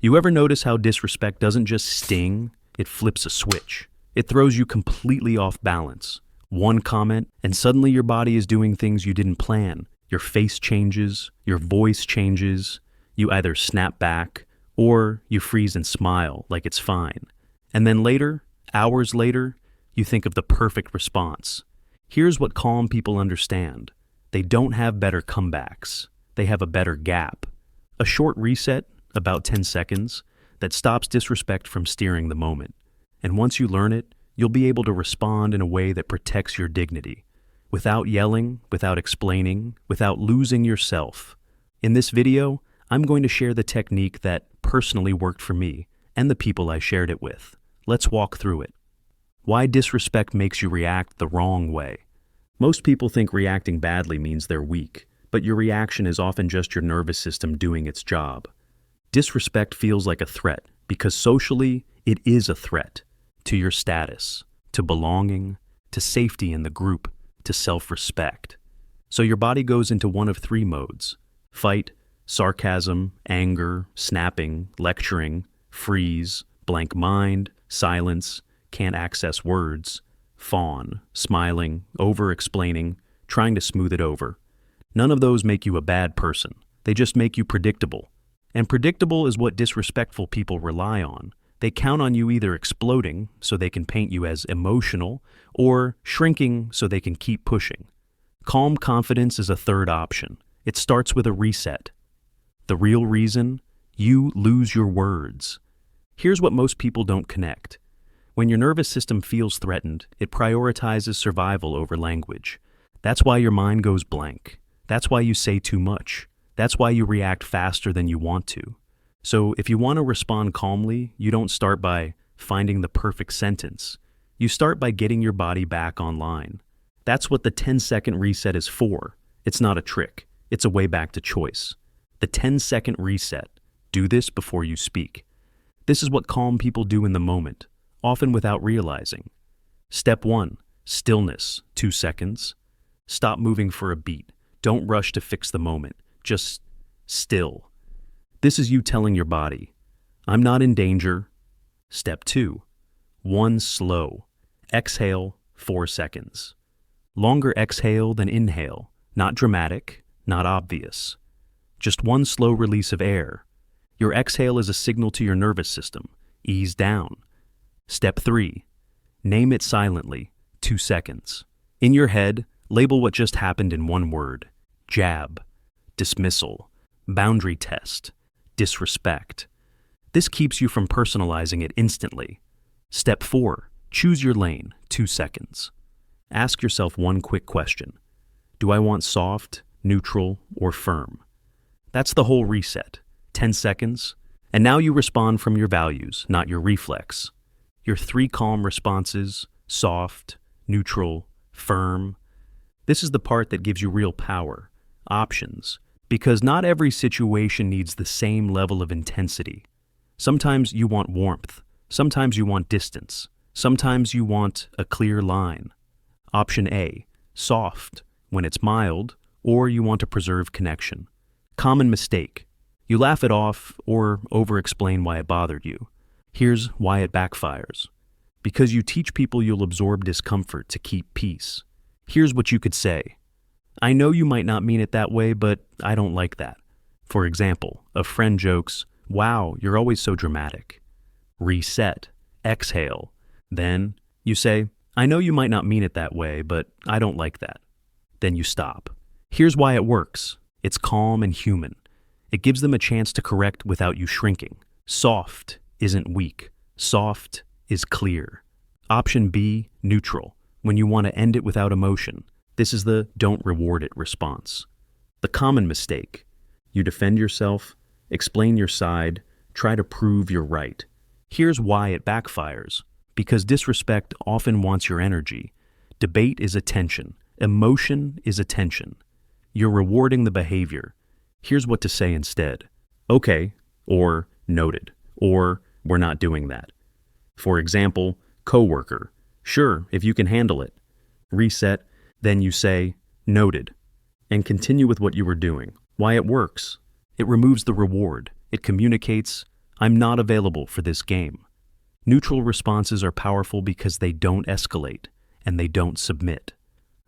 You ever notice how disrespect doesn't just sting, it flips a switch? It throws you completely off balance. One comment, and suddenly your body is doing things you didn't plan. Your face changes, your voice changes, you either snap back, or you freeze and smile like it's fine. And then later, hours later, you think of the perfect response. Here's what calm people understand. They don't have better comebacks. They have a better gap. A short reset, about 10 seconds, that stops disrespect from steering the moment. And once you learn it, you'll be able to respond in a way that protects your dignity, without yelling, without explaining, without losing yourself. In this video, I'm going to share the technique that personally worked for me and the people I shared it with. Let's walk through it. Why disrespect makes you react the wrong way. Most people think reacting badly means they're weak, but your reaction is often just your nervous system doing its job. Disrespect feels like a threat because socially, it is a threat to your status, to belonging, to safety in the group, to self-respect. So your body goes into one of three modes: fight, sarcasm, anger, snapping, lecturing, freeze, blank mind, silence, can't access words, fawn, smiling, over-explaining, trying to smooth it over. None of those make you a bad person. They just make you predictable. And predictable is what disrespectful people rely on. They count on you either exploding so they can paint you as emotional, or shrinking so they can keep pushing. Calm confidence is a third option. It starts with a reset. The real reason? You lose your words. Here's what most people don't connect. When your nervous system feels threatened, it prioritizes survival over language. That's why your mind goes blank. That's why you say too much. That's why you react faster than you want to. So if you want to respond calmly, you don't start by finding the perfect sentence. You start by getting your body back online. That's what the 10-second reset is for. It's not a trick. It's a way back to choice. The 10-second reset. Do this before you speak. This is what calm people do in the moment, often without realizing. Step 1. Stillness. 2 seconds. Stop moving for a beat. Don't rush to fix the moment. Just still. This is you telling your body, I'm not in danger. Step 2. 1 slow. Exhale 4 seconds. Longer exhale than inhale. Not dramatic, not obvious. Just one slow release of air. Your exhale is a signal to your nervous system. Ease down. Step 3. Name it silently. 2 seconds. In your head, label what just happened in one word. Jab. Dismissal. Boundary test. Disrespect. This keeps you from personalizing it instantly. Step 4. Choose your lane. 2 seconds. Ask yourself one quick question. Do I want soft, neutral, or firm? That's the whole reset. 10 seconds. And now you respond from your values, not your reflex. Your 3 calm responses: soft, neutral, firm. This is the part that gives you real power, options. Because not every situation needs the same level of intensity. Sometimes you want warmth. Sometimes you want distance. Sometimes you want a clear line. Option A, soft, when it's mild, or you want to preserve connection. Common mistake. You laugh it off or over-explain why it bothered you. Here's why it backfires. Because you teach people you'll absorb discomfort to keep peace. Here's what you could say. I know you might not mean it that way, but I don't like that. For example, a friend jokes, wow, you're always so dramatic. Reset. Exhale. Then you say, I know you might not mean it that way, but I don't like that. Then you stop. Here's why it works. It's calm and human. It gives them a chance to correct without you shrinking. Soft isn't weak. Soft is clear. Option B, neutral, when you want to end it without emotion. This is the don't reward it response. The common mistake. You defend yourself, explain your side, try to prove you're right. Here's why it backfires. Because disrespect often wants your energy. Debate is attention. Emotion is attention. You're rewarding the behavior. Here's what to say instead. Okay, or noted, or we're not doing that. For example, coworker. Sure, if you can handle it. Reset. Then you say, noted, and continue with what you were doing. Why it works. It removes the reward. It communicates, I'm not available for this game. Neutral responses are powerful because they don't escalate and they don't submit.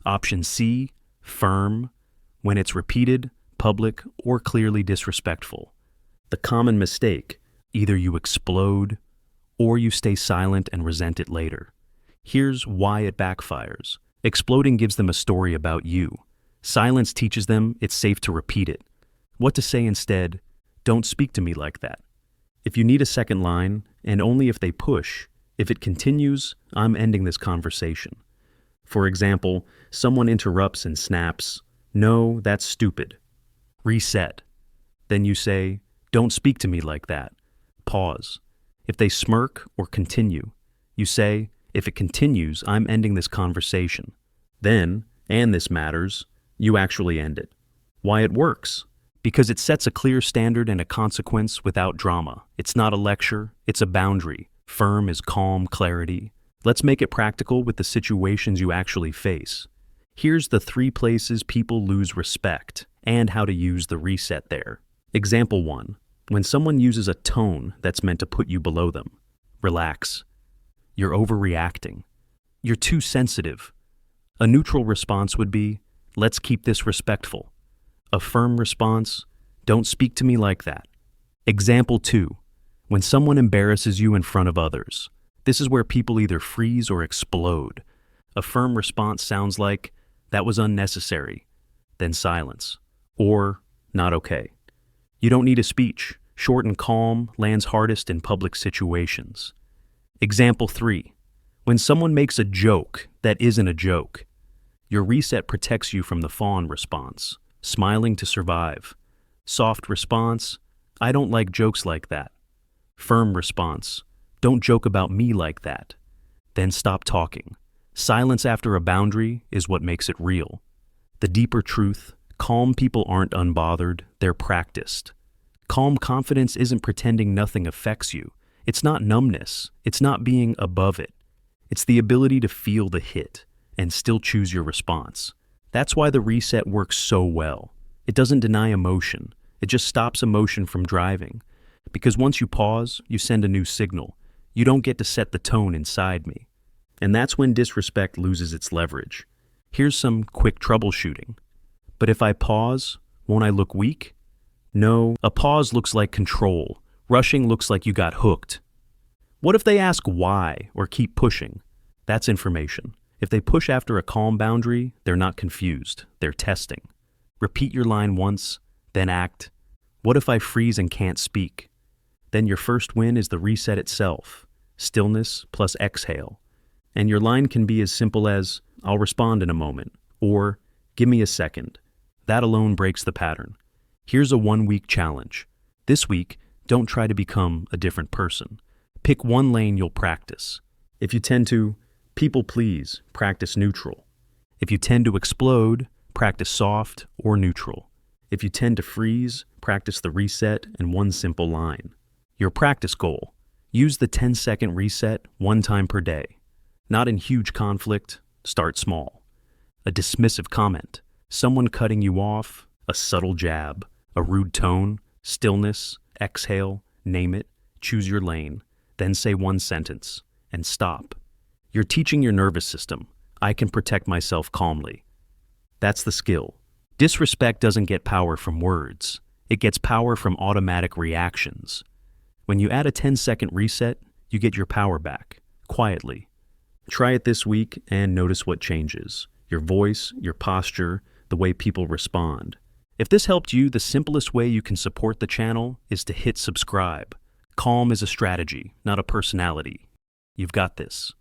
Option C, firm, when it's repeated, public, or clearly disrespectful. The common mistake, either you explode or you stay silent and resent it later. Here's why it backfires. Exploding gives them a story about you. Silence teaches them it's safe to repeat it. What to say instead: don't speak to me like that. If you need a second line, and only if they push, if it continues, I'm ending this conversation. For example, someone interrupts and snaps, "No, that's stupid." Reset. Then you say, "Don't speak to me like that." Pause. If they smirk or continue, you say, "If it continues, I'm ending this conversation." Then, and this matters, you actually end it. Why it works? Because it sets a clear standard and a consequence without drama. It's not a lecture, it's a boundary. Firm is calm clarity. Let's make it practical with the situations you actually face. Here's the 3 places people lose respect and how to use the reset there. Example 1. When someone uses a tone that's meant to put you below them. Relax. You're overreacting. You're too sensitive. A neutral response would be, "Let's keep this respectful." A firm response, "Don't speak to me like that." Example 2. When someone embarrasses you in front of others. This is where people either freeze or explode. A firm response sounds like, "That was unnecessary," then silence, or "Not okay." You don't need a speech. Short and calm lands hardest in public situations. Example 3. When someone makes a joke that isn't a joke. Your reset protects you from the fawn response, smiling to survive. Soft response, "I don't like jokes like that." Firm response, "Don't joke about me like that." Then stop talking. Silence after a boundary is what makes it real. The deeper truth, calm people aren't unbothered, they're practiced. Calm confidence isn't pretending nothing affects you. It's not numbness. It's not being above it. It's the ability to feel the hit and still choose your response. That's why the reset works so well. It doesn't deny emotion. It just stops emotion from driving. Because once you pause, you send a new signal. You don't get to set the tone inside me. And that's when disrespect loses its leverage. Here's some quick troubleshooting. But if I pause, won't I look weak? No, a pause looks like control. Rushing looks like you got hooked. What if they ask why or keep pushing? That's information. If they push after a calm boundary, they're not confused. They're testing. Repeat your line once, then act. What if I freeze and can't speak? Then your first win is the reset itself. Stillness plus exhale. And your line can be as simple as, "I'll respond in a moment," or "Give me a second." That alone breaks the pattern. Here's a 1-week challenge. This week, don't try to become a different person. Pick one lane you'll practice. If you tend to people please, practice neutral. If you tend to explode, practice soft or neutral. If you tend to freeze, practice the reset and one simple line. Your practice goal: use the 10-second reset 1 time per day. Not in huge conflict, start small. A dismissive comment, someone cutting you off, a subtle jab, a rude tone, stillness, exhale, name it, choose your lane, then say 1 sentence, and stop. You're teaching your nervous system, I can protect myself calmly. That's the skill. Disrespect doesn't get power from words. It gets power from automatic reactions. When you add a 10-second reset, you get your power back, quietly. Try it this week and notice what changes. Your voice, your posture, the way people respond. If this helped you, the simplest way you can support the channel is to hit subscribe. Calm is a strategy, not a personality. You've got this.